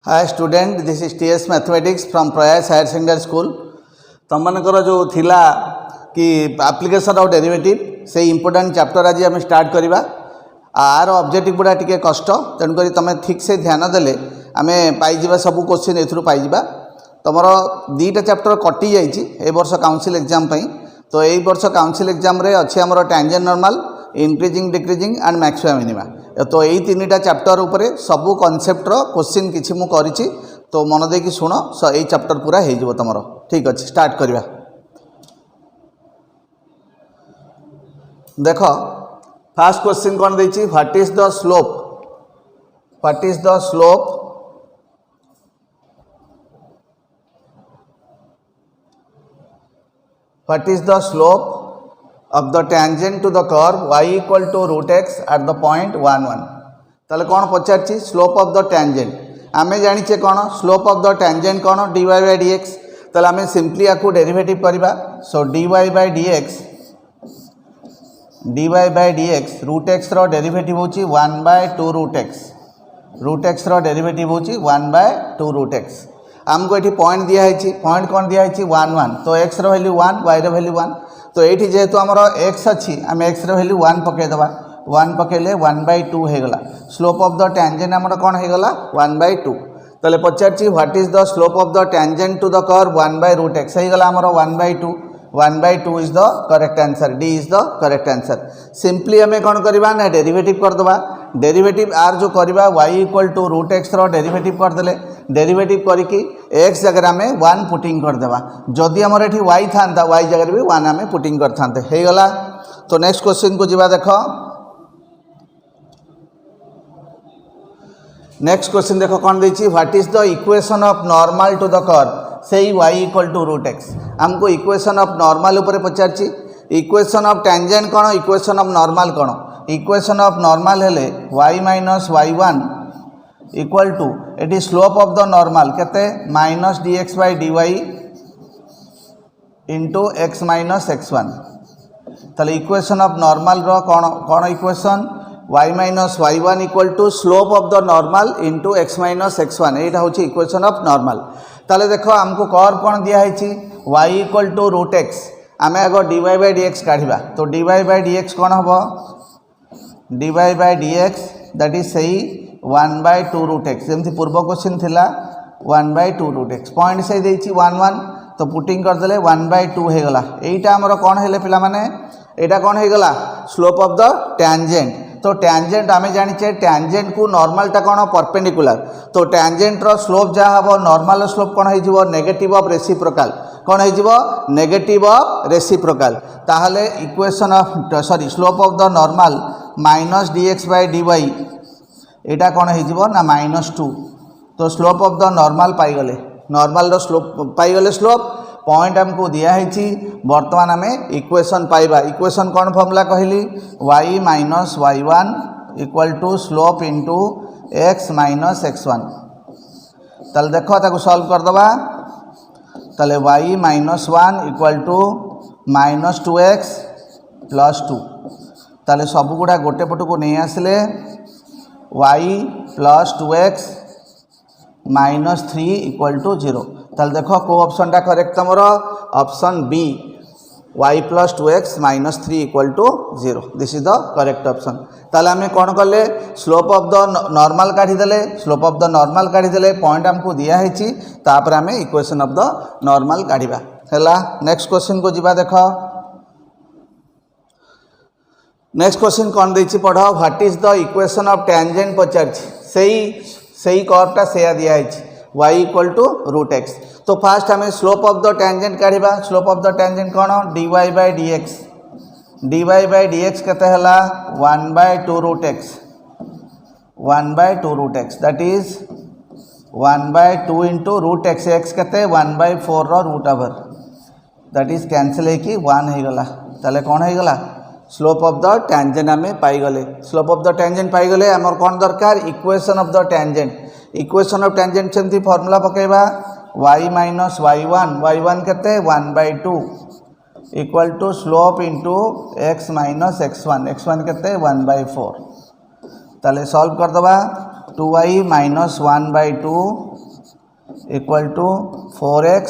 Hi student, this is TS mathematics from Prayas higher secondary school. तुम मनकर जो थिला कि एप्लिकेशन ऑफ डेरिवेटिव से इंपोर्टेंट चैप्टर आज आम स्टार्ट करवा। आर ऑब्जेक्टिव गुड़ा टी कष्ट, तेणुक तुम ठीक से ध्यान देले आम पाइबा सब क्वेश्चन एथुरु पाइबा। तुम दुईटा चैप्टर कटि जाइए वर्ष काउंसिल एग्जाम पई। तो यही वर्ष काउंसिल एग्जाम रे अच्छे आमर tangent normal, increasing decreasing and maxima minima. तो यही तीन चैप्टर उपरे सबू कॉन्सेप्टर क्वेश्चन किसी मु करिछि, तो मन देकी शुण। यही चैप्टर पूरा हो तुम ठीक अच्छे। स्टार्ट करवा। देख फास्ट क्वेश्चन कौन देछि, what is the slope, what is the slope what is the slope of the tangent to the curve y equal to root x at the point 1 1। ताले कौन पचारछि, स्लोप ऑफ द टैंजेंट। आमे जानिछे कौन slope of the tangent कौन, dy by dx। ताले आमे simply याकू derivative करबा। So dy by dx root x रो डेरिवेटिव होची 1 by 2 root x, root x रो डेरिवेटिव होची 1 by 2 रूट x। आमको ये पॉइंट दिखाई, पॉइंट कौन दिखाई 1 1। तो x रो वैल्यू 1, y रो वैल्यू 1। तो ये जेहेतु आमर x अच्छी, आम x रो वैल्यू 1 पकईदे, 1 पकईले 1 by 2 होगला। स्लोप ऑफ द टैंजेंट आमर कौन होगला 1 by 2। ताले पचारछि what is the slope of the tangent to the curve 1 by root x होगला आमर 1 by 2। 1 by 2 is the correct answer, D is the correct answer. Simply आम कौन करवा ना डेरिवेटिव करदे। डेरिवेटिव आर जो करवा y equal to root x रो डेरिवेटिव करदेले, डेरिवेटिव करके x जगह आम 1 पुटिंग करदेवा। जदि आमर ये y था, y जगह भी 1 आम पुटिंग करते हो गला। तो नेक्स्ट क्वेश्चन को जीवा। देख नेक्स्ट क्वेश्चन देख कौन देछि, what is the equation of normal to the curve से y equal to root x। हमको इक्वेशन ऑफ नॉर्मल ऊपर पचारछि। इक्वेशन ऑफ टैंजेंट कौन, इक्वेशन ऑफ नॉर्मल कौन। इक्वेशन ऑफ नॉर्मल हेले y minus y1 equal to एटी slope of the normal केते minus dx by dy into x minus x1। ताले equation of normal रो कौन कौन equation, y minus y1 equal to slope of the normal into x minus x1। यहाँ हूँ equation of normal. ताले देखो हमको कर्व कौन दिखाई y equal to root x। आम आग dy बाय dx काढ़ा। तो dy बाय dx कौन हम, dy by dx that is सही 1 by 2 रूट x। जमी पूर्व क्वेश्चन थिला 1 by 2 रूट x। पॉइंट से देछि 1 1, तो पुटिंग करदेले 1 by 2 होगला। यहीटा आमर कौन है पिला माने, एटा कौन होगला स्लोप ऑफ द टैंजेंट। तो टैंजेंट आम जानिचे टैंजेंट को नॉर्मलटा कौन परपेंडिकुलर। तो टैंजेंट रो स्लोप जहाँ हम नॉर्मल स्लोप कौन हो नेगेटिव ऑफ रेसिप्रोकल, कौन हो नेगेटिव ऑफ रेसिप्रोकल। ताहले equation of sorry slope of the normal minus dx by dy यहाँ कौन हो ना -2। तो स्लोप ऑफ द नॉर्मल पाईगले, नॉर्मल स्लोप पाईगले स्लोप। पॉइंट हमको दिखाई, बर्तमान आम इक्वेशन पाइबा। इक्वेशन कौन फॉर्मूला कहली, y minus y1 equal to slope into x minus x1। ताले देखो ताको सॉल्व करदबा। ताले y minus 1 equal to minus 2x plus 2। ताले सब गुड़ा गोटे पट को नहीं आसिले y plus 2x minus 3 equal to 0। ताले देखो को ऑप्शन टा करेक्ट तुम option B, y plus 2x minus 3 equal to 0। This is the correct option. ताले आम कौन कले स्लोप ऑफ द नॉर्मल काढ़ीदेले, स्लोप ऑफ द नॉर्मल काढ़ीदेले। पॉइंट हमको दिखाई, तापर आम इक्वेशन ऑफ द नॉर्मल काढ़ा है। नेक्स्ट क्वेश्चन को जीवा। देख नेक्स्ट क्वेश्चन कौन देछि पढ़, what is the equation of tangent पचारछि। सही कर्वटा से दिखाई y equal to root x। तो फास्ट आम स्लोप ऑफ द टैंजेंट काढ़ा। स्लोप ऑफ द टैंजेंट कौन, dy by dx। dy by dx केते हला 1 by 2 root x, 1 by 2 root x that is 1 by 2 into root x। x केते 1 by 4 रो root over that is cancel होगी 1 होगला। ताले कौन होगला स्लोप ऑफ द टैंजेंट आम पाईगले। स्लोप ऑफ द टैंजेंट पाईगले आमर कौन दरकार, equation of the tangent. Equation of tangent सेमती फॉर्मूला पकेबा y माइनस y1 केते 1 by 2 equal to slope into x minus x1 केते 1 by 4। ताले सॉल्व करदबा। 2y minus 1/2 equal to 4x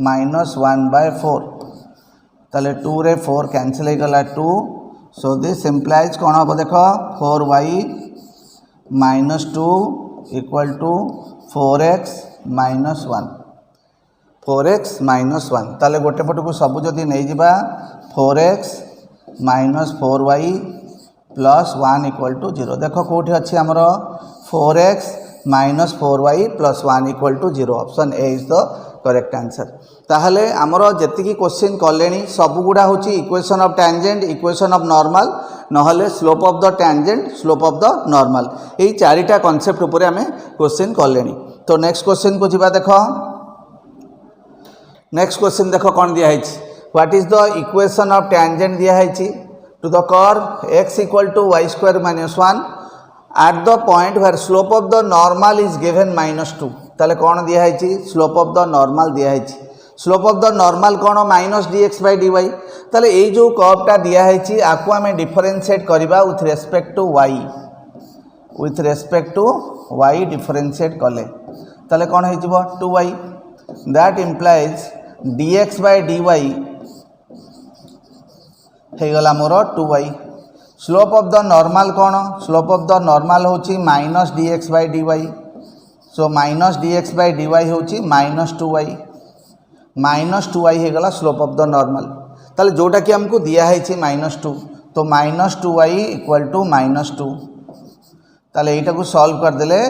minus 1/4 ताले 2 रे 4 कैंसिल हो गला 2 सो दिस इम्प्लाइज कौन हम देख 4y minus 2 equal to 4x minus 1 4x minus 1 ताले गोटे पट को सब जदि नहीं जिबा 4x minus 4y plus 1 equal to 0 देख कौटी अच्छी आमर 4x minus 4y plus 1 equal to 0 option A is the correct answer. ताहले आमर जेतिकी क्वेश्चन कले सब गुड़ा हूँ equation of tangent equation of normal नहले slope of the tangent slope of the normal यही चारिटा कॉन्सेप्ट उपरे आमे क्वेश्चन कले। तो नेक्स्ट क्वेश्चन को जीवा देख नेक्स्ट क्वेश्चन देख कौन दिया what is the equation of tangent दिया to the curve x equal to y square minus 1 at the point where slope of the normal is given -2 ताले कौन दिया स्लोप ऑफ द नॉर्मल दिया slope of the normal कौन -dx/dy ताले ये जो कर्वटा दिया आपको आम डिफरेंशिएट करवा with respect to y differentiate कले ताले कौन हो 2y दैट इम्प्लाइज dx/dy होगला मोर 2y slope of the normal कौन स्लोप ऑफ द नॉर्मल हूँ -dx/dy सो -dx/dy हूँ -2y होगला स्लोप ऑफ द नॉर्मल ताले जोटा कि हमको दिया है -2 तो -2y इक्वल टू -2 ताले एटा को सॉल्व करदेले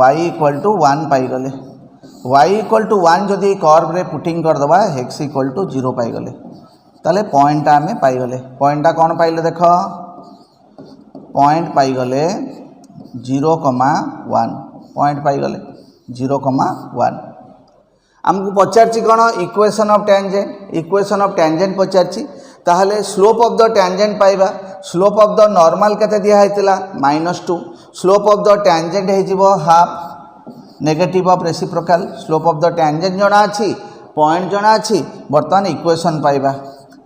y इक्वल टू 1 पाईगले y इक्वल टू 1 जदि कर्व रे पुटिंग करदबा x इक्वल टू 0 पाईगले ताले पॉइंट आमे पाईगले पॉइंटा कौन पाइले देख पॉइंट पाईगले 0,1 पॉइंट पाईगले 0,1 आमको पचारची कौन इक्वेशन ऑफ टैंजेंट पचारची ताहले स्लोप ऑफ द टैंजेंट पाइबा स्लोप ऑफ द नॉर्मल केते दिया हैतिला -2 स्लोप ऑफ द टैंजेंट हेजिबो half negative of reciprocal slope of the tangent जना अछि पॉइंट जना अछि बर्तमान इक्वेशन पाइबा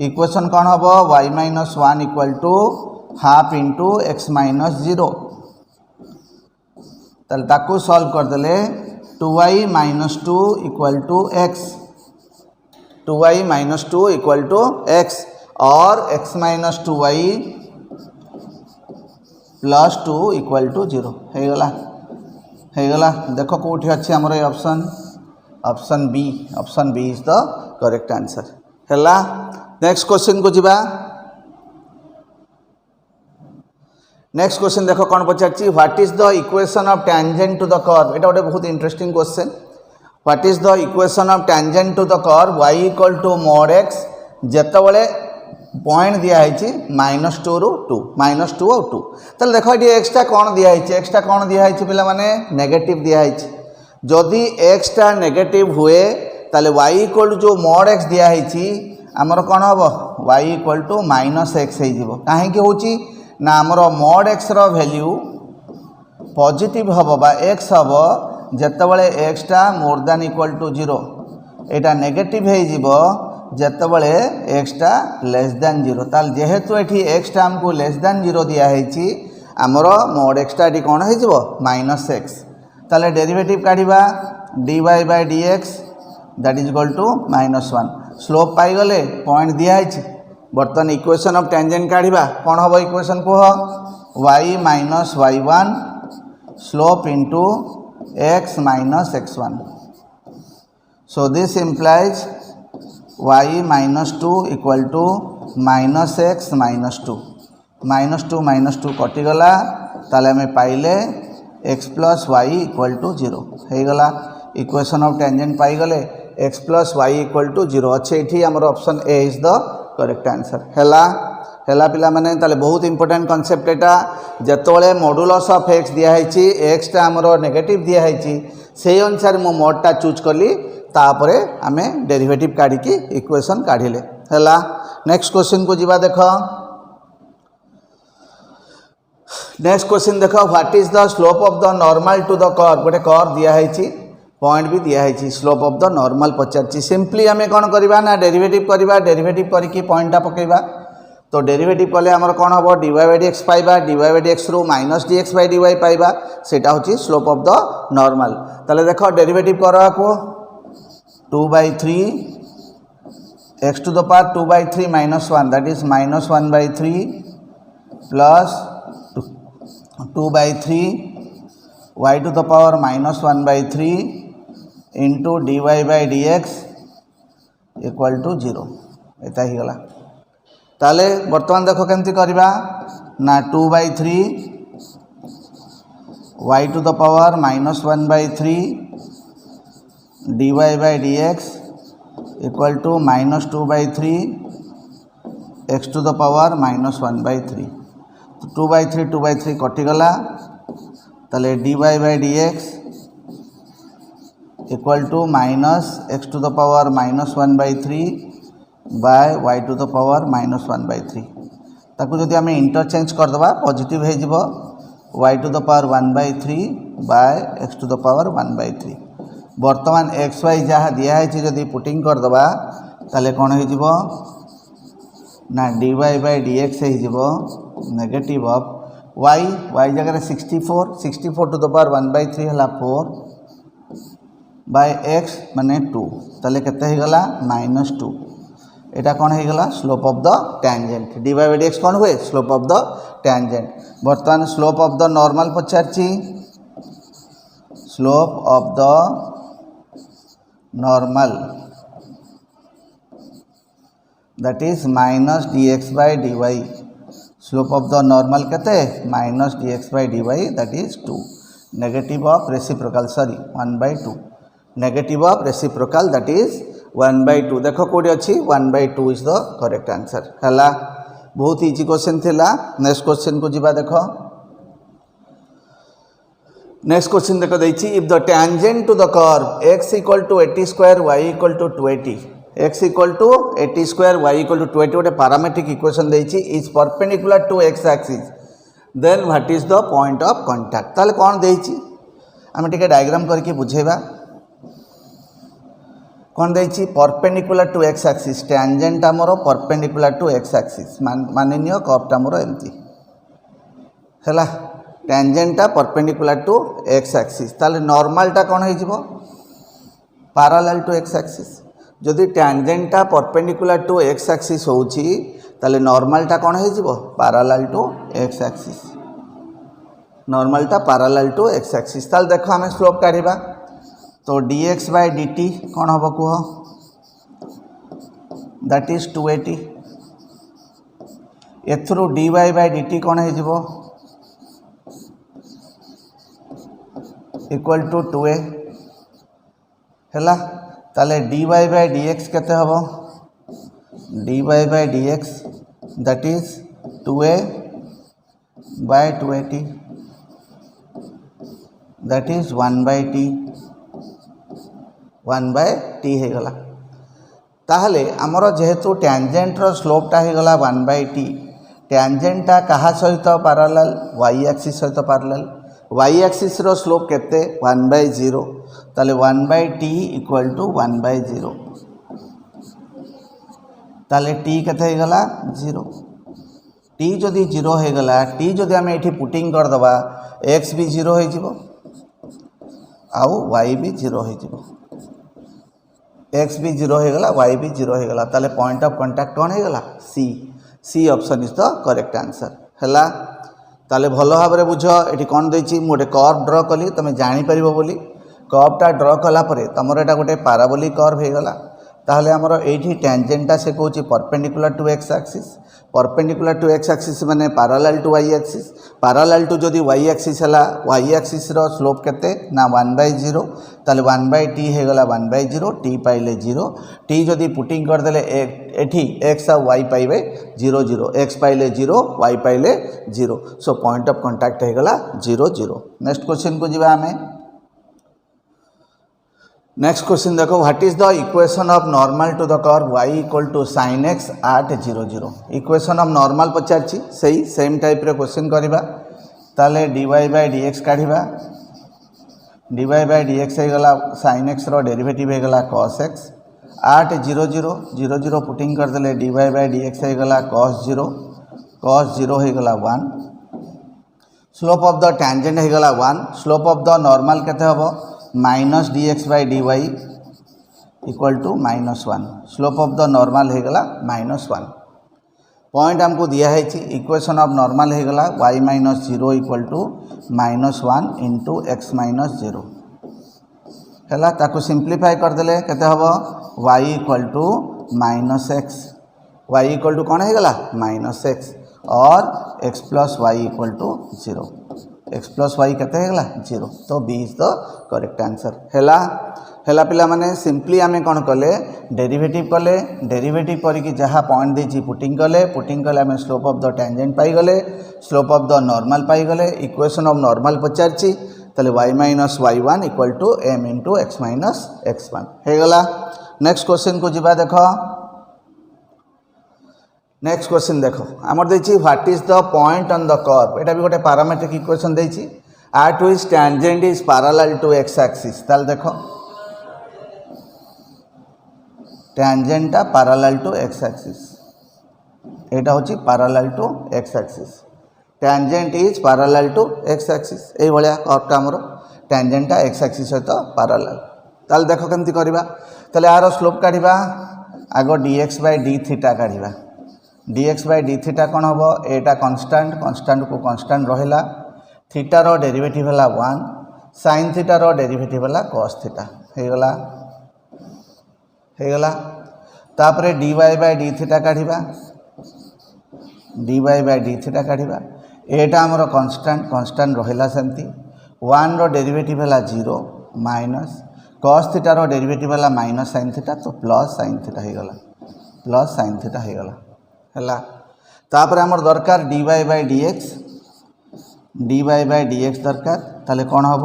इक्वेशन कौन हम y-1 equal to half into x minus 0 ताकू सॉल्व करदेले 2y minus 2 equal to x 2y minus 2 equal to x और x minus 2y plus 2 equal to 0 होगला देख कौटी अच्छी आमर ये option B is the correct answer है। नेक्स्ट क्वेश्चन को जीवा नेक्स्ट क्वेश्चन देख कौन पचार what is the equation of tangent to the curve एटा गोटे बहुत interesting question what is the equation of tangent to the curve y equal to mod x जेतबले पॉइंट दिया है -2 ରୁ 2 -2 और 2 ताले देखो ये एक्सटा कौन दिया है एक्सटा कौन दिया है पिला माने नेगेटिव दिया है जदि एक्सटा नेगेटिव हुए ताले y इक्वल टू जो mod x दिया है आमर कौन हम y इक्वल टू -x हो कहीं होची ना आमर mod x रो वैल्यू पॉजिटिव हम बा x हम जेतबले एक्सटा more than equal to 0 Etah negative हो जेतबले एक्सटा लेस दैन 0 ताल जेहेतु एठी एक्सटा हमको लेस दैन 0 दिया है आमर mod एक्सटा टी कौन हो -x ताले डेरिवेटिव काढ़ा dy/dx that is equal to -1 slope पाईगले पॉइंट दिया है बर्तमान इक्वेशन ऑफ टैंजेंट काढ़ा कौन हम इक्वेशन कह y minus y1 slope into x minus x1 so this implies y minus 2 equal to -x minus 2 -2 कटिगला ताले हमें पाइले x plus y equal to 0 होगला इक्वेशन ऑफ टैंजेंट पाईगले x plus y equal to 0 अच्छे ये आमर option A is the correct answer है पिला माने ताले बहुत important concept Etah जेतोले modulus of x दिया है एक्सटा आमर नेगेटिव दिया है से अनुसार मो मोडटा चूज कली तापरे आमे डेरिवेटिव काढ़ी की इक्वेशन काढ़िले है। नेक्स्ट क्वेश्चन को जीवा देख नेक्स्ट क्वेश्चन देख what is the slope of the normal to the curve गोटे कर्व दिया है पॉइंट भी दिया है स्लोप ऑफ द नॉर्मल पचार सिंपली आम कौन करवा ना डेरिवेटिव करवा डेरिवेटिव करके पॉइंटा पकेबा तो डेरिवेटिव कले आमर कौन हम dy बाई dx पाइबा dy बाई dx रु माइनस dx बाई dy पाइबा सेटा होची स्लोप ऑफ द नॉर्मल। ताले देखो डेरिवेटिव करा को 2/3 x to the power 2/3 minus 1 that is minus 1/3 plus 2/3 y to the power minus 1/3 into dy by dx equal to 0 एता ही गला। ताले वर्तमान देखो केमती करबा ना 2/3 y to the power minus 1/3 dy by dx equal to minus 2/3 x to the power minus 1/3 तो 2/3 कटिगला ताले dy by dx equal to minus x to the power minus 1/3 by y to the power minus 1/3 ताकू जदि आम interchange करदबा positive हो जिवो y to the power 1/3 by x to the power 1/3 वर्तमान x Y जहाँ दिखाई जदि पुटिंग करदबा ताले कौन हो ना dy बाई dx हो नेगेटिव ऑफ y जगह 64 टू द पावर 1/3 है 4 बाय x माने 2 ताले केते हो गला -2 एटा कौन हो गला slope of the tangent dy by dx कौन हुए स्लोप ऑफ द टैंजेंट। वर्तमान स्लोप ऑफ द नॉर्मल पचारची slope of the normal that is minus dx by dy slope of the normal कहते minus dx by dy that is 2 negative of reciprocal sorry 1/2 negative of reciprocal that is 1/2 देखो कोडी अछि 1/2 is the correct answer हला। बहुत easy question थिला। Next question को जिबा देखो नेक्स्ट क्वेश्चन देखो देछि if the tangent to the curve x equal to 80 square y equal to 280 x equal to 80 square y equal to 280 गोटे पैरामेट्रिक इक्वेशन देछि is perpendicular to x axis then what is the point of contact ताले कोन देछि हम टिके diagram करके बुझेबा कोन देछि perpendicular to x axis tangent हमरो परपेंडिकुलर टू x एक्सिस माननीय कर्व ता हमरो एम्ति हला टेंजेंटा परपेंडिकुलर टू x एक्सिस ताले नॉर्मलटा कौन हो पैरेलल टू x एक्सिस जदि टेंजेंटा परपेंडिकुलर टू x एक्सिस होउची ताले नॉर्मलटा कौन हो पैरेलल टू x एक्सिस नॉर्मलटा पैरेलल टू x एक्सिस ताले देखो हमें स्लोप काढिबा तो dx by dt कौन हम कह that is 280 एथरू dy by dt कौन हो इक्वल टू 2a हैला ताले dy by dx केते हबो dy by dx that is 2a by 280 that is 1/t 1/t हो गला। ताहले हमरो जेहेतु टेंजेंट रो स्लोपटा हो गला 1/t टेंजेंटा कहा सहित पैरेलल y एक्सिस सहित पैरेलल y एक्सिस रो स्लोप केते 1/0 ताले 1/t इक्वल टू 1/0 ताले t केते हो गला 0 t जदि 0 हो गला t जदि हम एठी पुटिंग कर दबा x भी 0 हो जिवो आउ y भी 0 हो जिवो x भी 0 हो गला y भी 0 हो गला ताले पॉइंट ऑफ कांटेक्ट कौन हो गला c option is the correct answer हैला। ताले भलो भाबरे बुझ एठी कोन देछि मु गोटे कर्व ड्रा कली तमे जानि परिबो बोली कर्वटा ड्रा कला परे तमर एटा गोटे पैराबोलिक कर्व हे गला ताहले हमर एठी टेंजेंटा से कहूची perpendicular to x axis perpendicular to x axis माने parallel to y axis parallel to जदि y एक्सिस हला y एक्सिस रो स्लोप केते ना 1/0 ताले 1/t हे गला 1/0 t पाइले 0 t जदि पुटिंग कर देले एठी x और y पाइबे 0 0 x पाइले 0 y पाइले 0 सो पॉइंट ऑफ कांटेक्ट हे गला 0 0। नेक्स्ट क्वेश्चन को जिबा हमें नेक्स्ट क्वेश्चन देखो what is the equation of normal to the curve y equal to sin x at 0 0 equation of normal पचारछि सही सेम टाइप रे क्वेश्चन करबा ताले dy by dx काढिबा dy by dx हे गला sin x रो derivative हे गला cos x 8 0 0 0 0 putting करदे dy by dx हो गला cos 0 हो गला 1 स्लोप ऑफ द टैंजेंट हो गला 1 स्लोप ऑफ द नॉर्मल केते हबो minus dx by dy equal to -1 slope of the normal हो गला -1 पॉइंट हमको दिया है इक्वेशन ऑफ नॉर्मल हो गला y minus 0 equal to -1 into x minus 0 है ताको सिंप्लीफाई करदे केते हबो y equal to -x y equal to कौन हो गला -x और x plus y equal to 0 x plus y केते हो गला 0 तो B is the correct answer हैला पिला माने सिंपली आमे कोन कले डेरिवेटिव करिकी जहाँ पॉइंट देछि पुटिंग कले आमे स्लोप ऑफ द टैंजेंट पाई गले स्लोप ऑफ द नॉर्मल पाई गले इक्वेशन ऑफ नॉर्मल पचारछि तले y minus y1 equal to m into x minus x1 हो गला। नेक्स्ट क्वेश्चन को जिबा देखो नेक्स्ट क्वेश्चन देखो आमर देछि what is the point on the curve एटा भी गोटे पैरामीट्रिक इक्वेशन देछि आर टू is tangent is parallel to x axis ताल देखो टैंजेंटा पैरेलल टू x एक्सिस एटा होछि parallel to x axis tangent is parallel to x axis ए भलिया कर्वटा हमर टैंजेंटा x एक्सिस सहित पैरेलल ताल देखो केमति करबा ताले आरो स्लोप काढिबा आगो dx बाय d थीटा काढिबा dx बाय d थीटा कौन हम एटा कांस्टेंट को कांस्टेंट रहिला थीटा रो डेरिवेटिव हला 1 sin थीटा रो डेरिवेटिव हला cos थीटा हे गला तापरे dy बाय d थीटा काढिबा dy बाय d थीटा काढिबा एटा हमर कांस्टेंट रहिला सेमती 1 रो डेरिवेटिव हला 0 माइनस cos थीटा रो डेरिवेटिव हला माइनस sin थीटा तो प्लस sin थीटा हे गला है तापर आमर दरकार dy बाय dx दरकार ताले कौन हम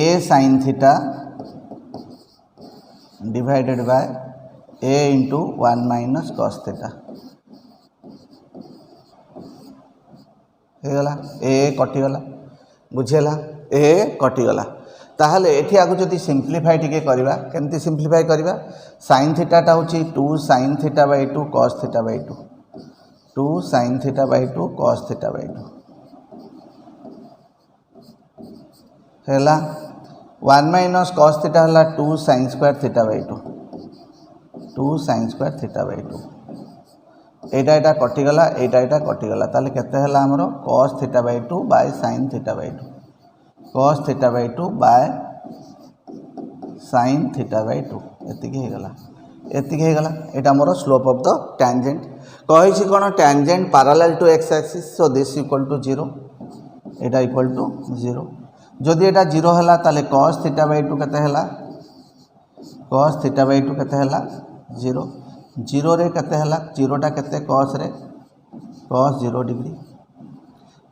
a sin theta divided by a into 1 minus cos theta हो गला a कटिगला बुझेला a कटिगला ताहले एठी आगु जदि सिंप्लीफाई टिके करबा केमति सिंप्लीफाई करबा sin थीटाटा होची 2 sin theta by 2 cos theta by 2 sin theta by 2 cos theta by 2 हैला 1 माइनस cos थीटा हला 2 sin square theta by 2 sin square theta by 2 एटा कटिगला ताले केते हला हमरो cos theta by 2 by sin theta by 2 cos theta by 2 by sin theta by 2 एतिकी हे गला एटा मोर स्लोप ऑफ द टैंजेंट कहि छी कोन tangent parallel to x axis so this equal to 0 एटा इक्वल टू 0 जदि एटा 0 हला ताले cos थीटा बाय 2 केते हला cos थीटा बाय 2 केते हला 0 रे केते हला 0 टा केते cos रे cos 0 degree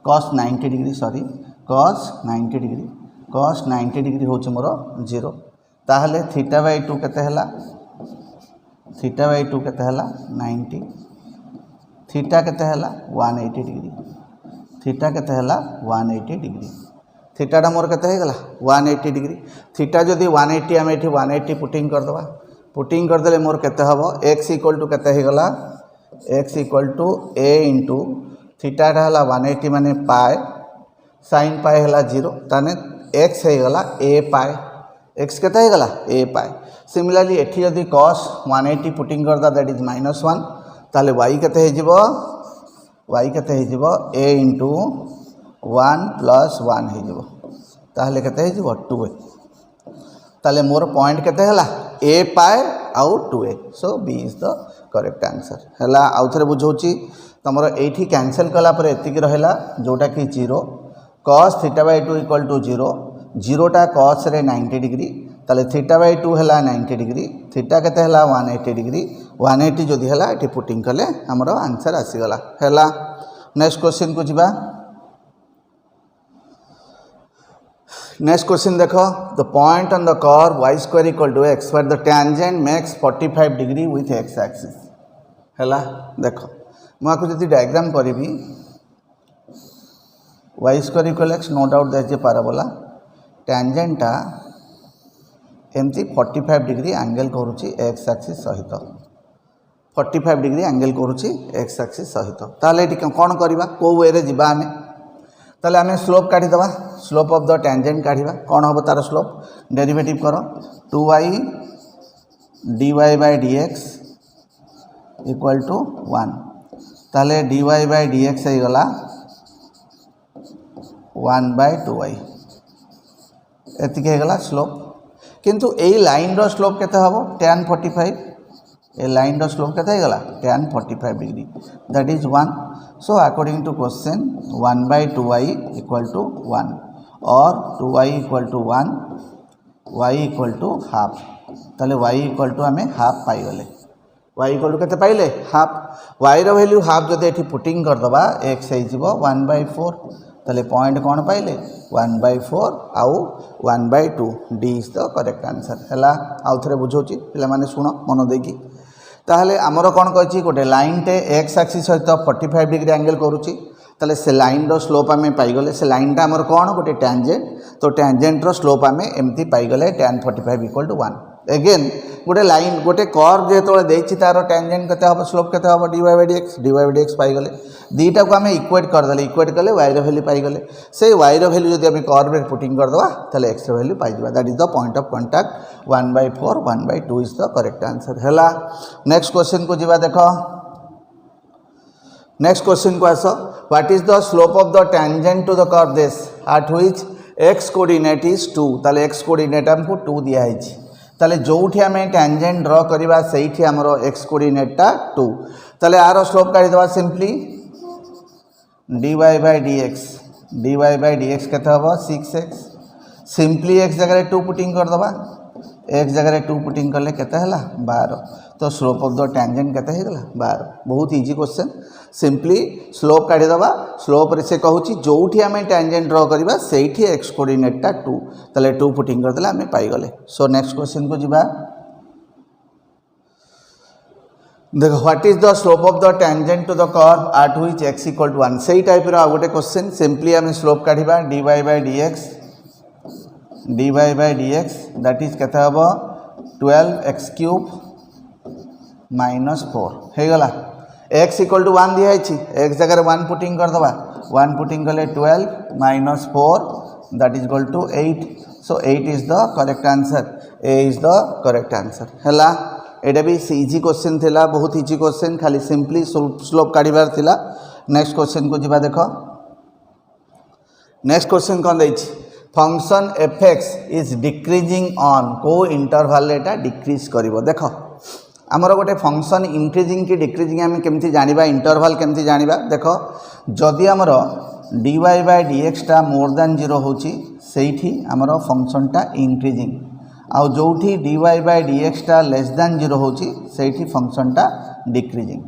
cos 90 degree sorry cos 90 degree होची मोर 0 ताहले थीटा बाय 2 केते हला 90 थीटा केते हला 180 डिग्री थीटाटा मोर केते हे गला 180 डिग्री थीटा जदि 180 आम एठी 180 पुटिंग कर देले मोर केते हबो x इक्वल टू केते हे गला x equal to a into थीटाटा हला 180 माने पाई sin पाई हला 0 ताने x हे गला a पाई x केते हे गला a पाई सिमिलरली एठी यदि cos 180 पुटिंग करदा दैट इज -1 ताले y केते हे जिवो a इंटू 1 प्लस 1 हे जिवो ताले केते हे जिवो 2a ताले मोर पॉइंट केते हला a पाई आउ 2a so b is the correct answer हला आउ थरे बुझौची तमरो एठी कैंसिल कला पर एतिकी रहला जोटा कि 0 cos theta by 2 equal to 0 टा cos रे 90 डिग्री ताले थीटा बाय 2 हला 90 डिग्री थीटा केते हला 180 डिग्री 180 जदि हला एठी पुटिंग कले हमरो आंसर आसी गला हला। नेक्स्ट क्वेश्चन को जिबा नेक्स्ट क्वेश्चन देखो the point on the curve y square equal to x where the tangent makes 45 degree with x axis हला देखो मुझे जदि डायग्राम करी y square equal x no doubt that जे पैराबोला टैंजेंटा एमती 45 डिग्री एंगल करुच्ची एक्स एक्सिस सहित 45 डिग्री एंगल करुच्ची एक्स एक्सिस सहित ताले कौन करवा को वे रे जीवा आमे ताले आमे स्लोप काढ़ीदवा स्लोप ऑफ द टेंजेंट काढ़ा कौन हम तार स्लोप डेरिवेटिव कर 2y dy by dx equal to 1 ताले dy बाय dx हो गला 1/2y एतिक गला स्लोप किंतु यही लाइन रो स्लोप केते हबो tan 45 ए लाइन रो स्लोप केते गला tan 45 degree that is 1 so according to question 1/2y equal to 1 और 2y equal to 1 y equal to half ताले y इक्वल टू हमें हाफ पाई गले y इक्वल टू केते पाइले हाफ y रो वैल्यू हाफ जदि एठी पुटिंग कर दबा x हे जिवो 1/4 ताले पॉइंट कौन पाइले 1/4 आउ 1/2 D is the correct answer है आउ थे बुझाऊँगी पे शुण मन देकी ताहले आमर कौन कही गोटे लाइन टे एक्स एक्सिस सहित 45 डिग्री एंगल करुच्ची ताले से लाइन रो स्लोप आम पाइगले से लाइन टा आमर कौन गोटे टैंजेंट तो टैंजेंट रो स्लोप आम एमती पाइगले tan 45 इक्वल टू 1 एगेन गोटे लाइन गोटे कर्व जो देती तार टैंजेंट केते हम स्लोप केते हम dy by dx पाइगले दीटा को आम इक्वेट करदे इक्वेट कले y रो वैल्यू पाइगले से y रो वैल्यू जब कर्व में पुटिंग करदे ताले x रो वैल्यू पाइबा that is the point of contact 1/4 1/2 is the correct answer है नेक्स्ट क्वेश्चन को जीवा देख नेक्स्ट क्वेश्चन को आस what is the slope of the tangent to the curve this at which x coordinate is 2 ताले x coordinate हमको 2 दिया है ताले जोठी आम टैंजेंट ड्रॉ करवा से आमर x कोऑर्डिनेटा 2 ताले आर स्लोप काढ़ी दवा सिंपली dy by dx केते हबो 6x सिंपली x जगह 2 पुटिंग कर दवा x जगह 2 पुटिंग करले केते हला 12 तो स्लोप ऑफ द टैंजेंट केते हे गला 12 बहुत इजी क्वेश्चन सिंपली स्लोप काढ़ी दवा स्लोप रे से कहूची जोठी आम टैंजेंट ड्रॉ करवा सेठी x कोऑर्डिनेटा 2 ताले 2 पुटिंग कर देला आम पाई गले सो नेक्स्ट क्वेश्चन को जीवा देखो what is the slope of the tangent to the curve at which x equal to 1 सही टाइप रो गोटे क्वेश्चन सिंपली आम स्लोप काढ़ा dy by dx that is केते हबो 12x³ -4 हे गला x इक्वल टू 1 दिया है x जगह 1 पुटिंग कर दवा 1 पुटिंग कले 12 -4 that is equal to 8 so 8 is the correct answer a is the correct answer हैला एटा भी इजी क्वेश्चन थिला बहुत इजी क्वेश्चन खाली सिंपली स्लोप काढ़ीबार थिला नेक्स्ट क्वेश्चन को जीवा देखो नेक्स्ट क्वेश्चन कौन देछि function fx is decreasing on को इंटरवल एटा डिक्रीज करिवो देखो आमर गोटे फंक्शन इंक्रीजिंग की डिक्रीजिंग आम केमती जानिबा इंटरवल केमती जानिबा देखो जदि आमर dy by dx टा मोर देन 0 होची सेठी आमर फंक्शन टा इंक्रीजिंग आउ जोठी dy by dx टा लेस देन 0 होची सेठी फंक्शन टा डिक्रीजिंग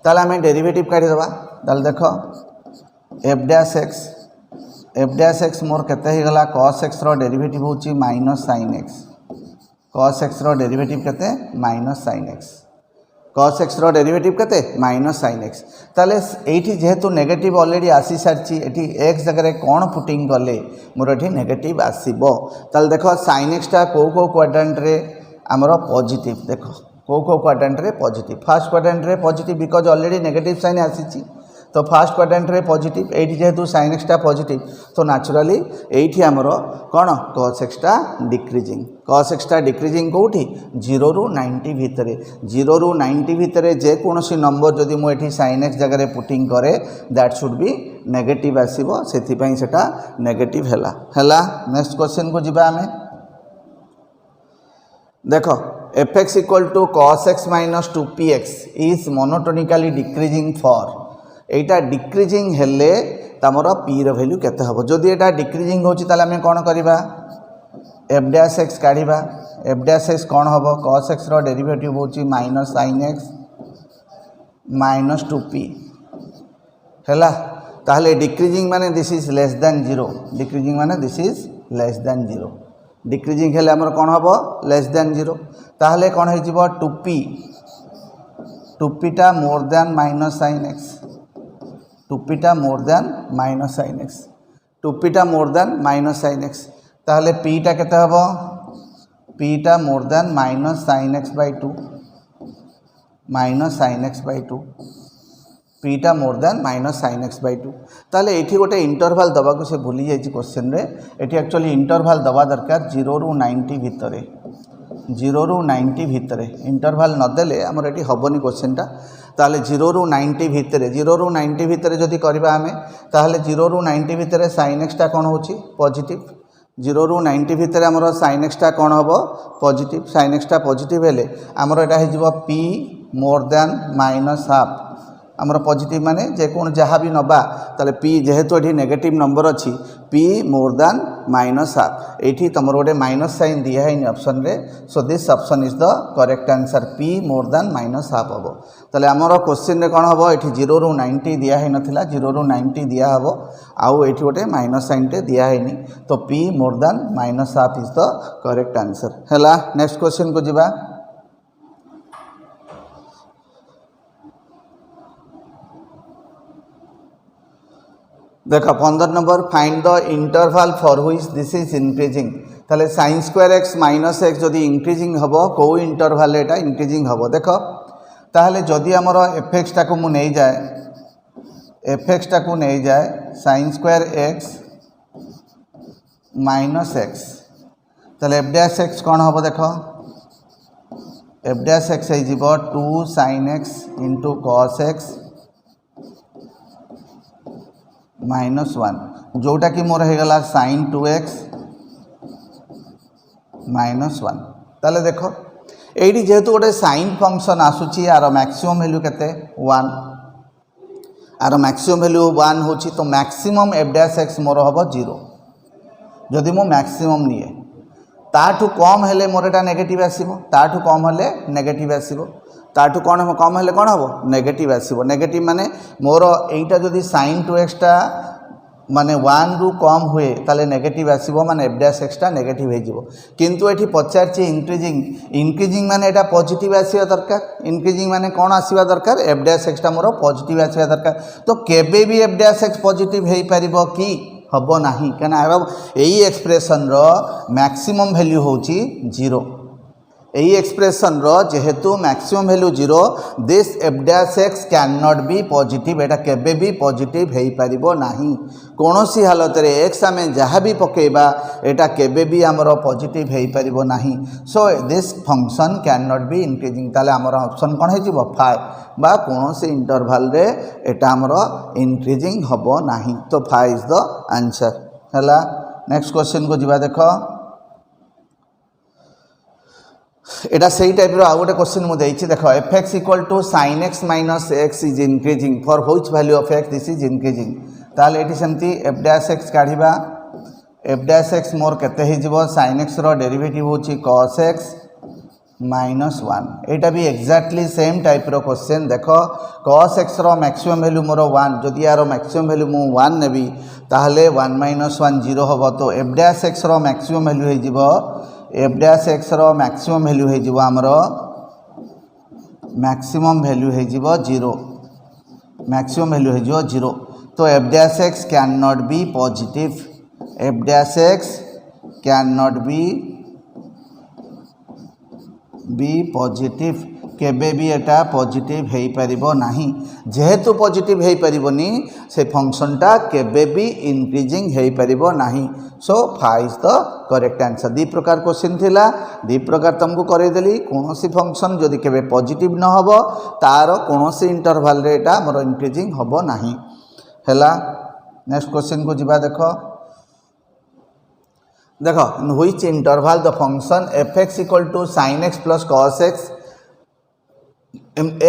ताले आम डेरिवेटिव काढ़ी दबा ताले देखो f डैश x मोर केते हे गला cos x रो डेरिवेटिव होची -sin x cos x रो डेरिवेटिव केते -sin x cos x रो डेरिवेटिव केते -sin x ताले एठी जेहेतु नेगेटिव ऑलरेडी आसी सारची एठी x जगह कोन पुटिंग करले मोर एठी नेगेटिव आसीबो ताले देखो sin x टा को क्वाड्रेंट रे हमरो पॉजिटिव देखो को क्वाड्रेंट रे पॉजिटिव फर्स्ट क्वाड्रेंट रे positive because already negative sign आसीची तो फर्स्ट क्वाड्रेंट रे पॉजिटिव एठी जेहेतु sin x टा पॉजिटिव तो नेचुरली एठी हमरो कोन cos x टा डिक्रीजिंग कोठी 0 रु 90 भितरे 0 रु 90 भितरे जे कोनोसी नंबर जदि मु एठी sin x जगह रे पुटिंग करे दैट शुड बी नेगेटिव आसीबो सेति पई सेटा नेगेटिव हैला नेक्स्ट क्वेश्चन को जिबा हमें देखो fx equal to cos x minus 2px is monotonically decreasing for एटा डिक्रीजिंग हेले तमरो p रो वैल्यू केते हबो जदि एटा डिक्रीजिंग होची ताले हम कोन करबा f डैश x काढिबा f डैश x कोन हबो cos x रो डेरिवेटिव होची -sin x minus 2p हैला ताहले डिक्रीजिंग माने this is less than 0 decreasing माने this is less than 0 decreasing हेले हमर कोन हबो लेस देन 0 ताहले कोन हे जिवो 2p टा more than -sin x 2p टा more than -sin x 2p टा मोर देन -sin x ताहले p टा केते हबो पीटा more than minus sine x by 2 minus sine x by 2 पीटा more than minus sine x by 2 ताले एठी गोटे इंटरवल दबा को से भूली जाई क्वेश्चन रे एठी एक्चुअली इंटरवल दबा दरकार 0 रु 90 भितरे 0 रु 90 भितरे इंटरवल न देले हमर एठी हबनी क्वेश्चनटा ताले 0 रु 90 भितरे 0 रु 90 भितरे जदि करबा हमें ताले 0 रु 90 भितरे sin x टा कोन होची पॉजिटिव 0 रु 90 भितरे हमर sin x टा कोन होबो पॉजिटिव sin x टा पॉजिटिव हेले हमर एटा हे जिवो p मोर देन माइनस हाफ आमर पॉजिटिव माने जे कोन जहाँ भी नबा ताले p जेहेतु एठी नेगेटिव नंबर अच्छी p मोर देन माइनस हाफ एठी तमर गोटे माइनस साइन दिया है ऑप्शन रे so this option is the correct answer p more than minus half हबो ताले आमर क्वेश्चन रे कोन हबो एठी 0 रु 90 दिया है नथिला 0 रु 90 दिया हबो आउ एठी गोटे माइनस साइन टे दिया है नी तो p more than minus half is the correct answer हैला नेक्स्ट क्वेश्चन को जिबा देख 15 number find the interval for which this is increasing ताले sin square x minus x जदि इंक्रीजिंग हबो को इंटरवल एटा इंक्रीजिंग हबो देख ताहले जदि हमर fx टा को मु नै जाय fx टा को नै जाय sin square x minus x ताले f डैश x कोन हबो देख f डैश x हे जिवो 2 sin x into cos x -1 जोटा कि मोर हेगला sin 2x -1 ताले देखो एडी जेहेतु गोटे sin फंक्शन आसुची यार मैक्सिमम वैल्यू केते 1 आर मैक्सिमम वैल्यू 1 होची तो मैक्सिमम f डैश x मोर हबो 0 जदि मो मैक्सिमम निए ताठू कम हेले मोर एटा नेगेटिव आसीबो ताठू कम हेले नेगेटिव आसीबो ताठू कौन कम हेले कौन हम नेगेटिव आसीबो नेगेटिव माने मोर एटा जदि sin 2x टा माने 1 रु कम हुए ताले नेगेटिव आसीबो माने f डैश x टा नेगेटिव हे जिवो किंतु एठी पचारची इंक्रीजिंग माने एटा पॉजिटिव आसीबा दरकार इंक्रीजिंग माने कोन आसीबा दरकार f डैश x टा मोर पॉजिटिव आसीबा दरकार तो केबे भी f डैश x पॉजिटिव हेई परिबो कि हबो नाही कना एई एक्सप्रेशन रो मैक्सिमम वैल्यू होची 0 एई एक्सप्रेशन रो जेहेतु maximum value 0 this f dash x can not be positive एटा केबे भी पॉजिटिव हेई परिबो नाही कोनोसी हालत रे x आमे जहाँ भी पकेबा एटा केबे भी हमरो पॉजिटिव हेई परिबो नाही so this function can not be increasing ताले हमरो ऑप्शन कोन हे जिवो 5 बा कोनोसी इंटरवल रे एटा हमरो इंक्रीजिंग हबो नाही तो 5 इज द आंसर हला नेक्स्ट क्वेश्चन को जिबा देखो एटा सही टाइप रो आ गोटे क्वेश्चन मु देछि देखो fx equal to sin x minus x is increasing for which value of x this is increasing ताले एटी सेमती f डैश x काढिबा f डैश x मोर केते हे जिवो sin x रो डेरिवेटिव होछि cos x माइनस 1 एटा भी एक्जेक्टली सेम टाइप रो क्वेश्चन देखो cos x रो मैक्सिमम वैल्यू मोर 1 जदि यारो मैक्सिमम वैल्यू मु 1 नेबी ताहले 1 - 1 0 हबो तो f डैश x रो मैक्सिमम वैल्यू हे जिवो f डैश x रो मैक्सिमम वैल्यू हे जिवो हमरो मैक्सिमम वैल्यू हे जिवो 0 मैक्सिमम वैल्यू हे जिवो 0 तो f dash x can not be positive f dash x can not be positive केबे भी एटा पॉजिटिव हेई परिबो नाही जेहेतु पॉजिटिव हेई परिबोनी से फंक्शन टा केबे भी इंक्रीजिंग हेई परिबो नाही सो 5 is the correct answer the प्रकार क्वेश्चन थिला दी प्रकार तुमको करे देली कोनोसी फंक्शन जदि केबे पॉजिटिव न हबो तार कोनोसी इंटरवल रे एटा मोर इंक्रीजिंग हबो नाही हैला नेक्स्ट क्वेश्चन को जिबा देखो देखो in which interval the function fx equal to sin x plus cos x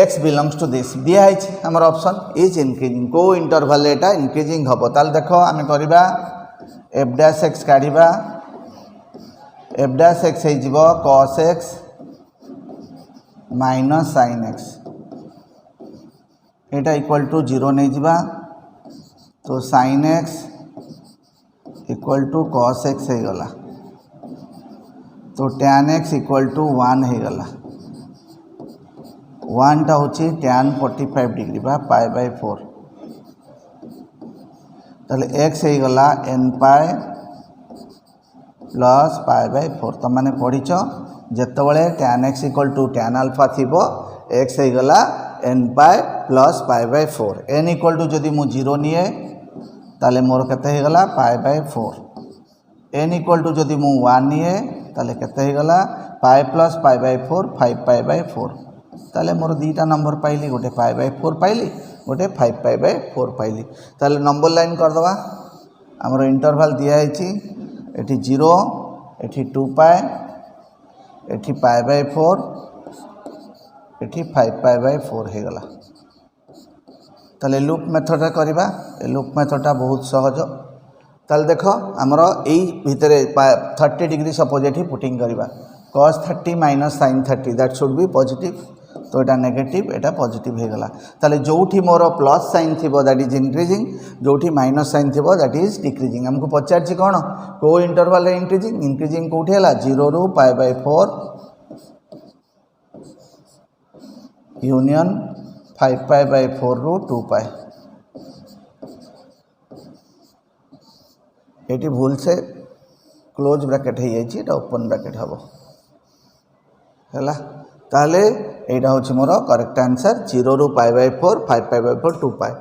x belongs to this दिया है हमर ऑप्शन इज इंक्रीजिंग को इंटरवल एटा इंक्रीजिंग हबो ताल देखो आमे करिबा f डैश x काढिबा f डैश x हे जिवो cos x minus sin x एटा इक्वल टू 0 नै जिबा तो sin x equal to cos x हे गला तो tan x इक्वल टू 1 हे गला 1 टा होची tan 45 डिग्री बा पाई बाय 4 ताले x हे गला n pi plus pi by 4 तुम मैंने पढ़ीच जितेबाला tan x equal to tan alpha थी x हो गला n pi plus pi by 4 n equal to जदि मु 0 निए ताले मोर केते हो गला पाए बाय 4 n इक्वल टू जदि मु 1 निए ताले केते हो गला पाए प्लस पाए बाय 4 5 पाए बाय 4 ताले मोर दीटा नंबर पाइली गोटे पाए बाय 4 पाइली गोटे 5 पाए बाय 4 पाइली ताले नंबर लाइन कर दवा हमर इंटरवल दिया है एठी 0 एठी 2 पाए एठी पाए बाय 4 एठी 5 पाए बाय 4 हो गला ताले लूप मेथड करबा ए लूप मेथडटा बहुत सहज ताले देखो हमर एई भितरे 30 डिग्री सपोज एठी पुटिंग करबा cos 30 minus sin 30 that should be positive तो एटा नेगेटिव एटा पॉजिटिव हो गला ताले जोठी मोर प्लस साइन थिबो दैट इज इंक्रीजिंग जोठी माइनस साइन थिबो दैट इज डिक्रीजिंग हमको पचारछि कोन को इंटरवल रे इंक्रीजिंग कोठी हला 0 रु pi by 4 union 5 pi by 4 रु 2 पाई एटी भूल से क्लोज ब्रैकेट हो जाइए एटा ओपन ब्रैकेट हबो हैला ताले एटा होछि मोर करेक्ट आंसर 0 रु pi by 4 5 pi by 4 2 pi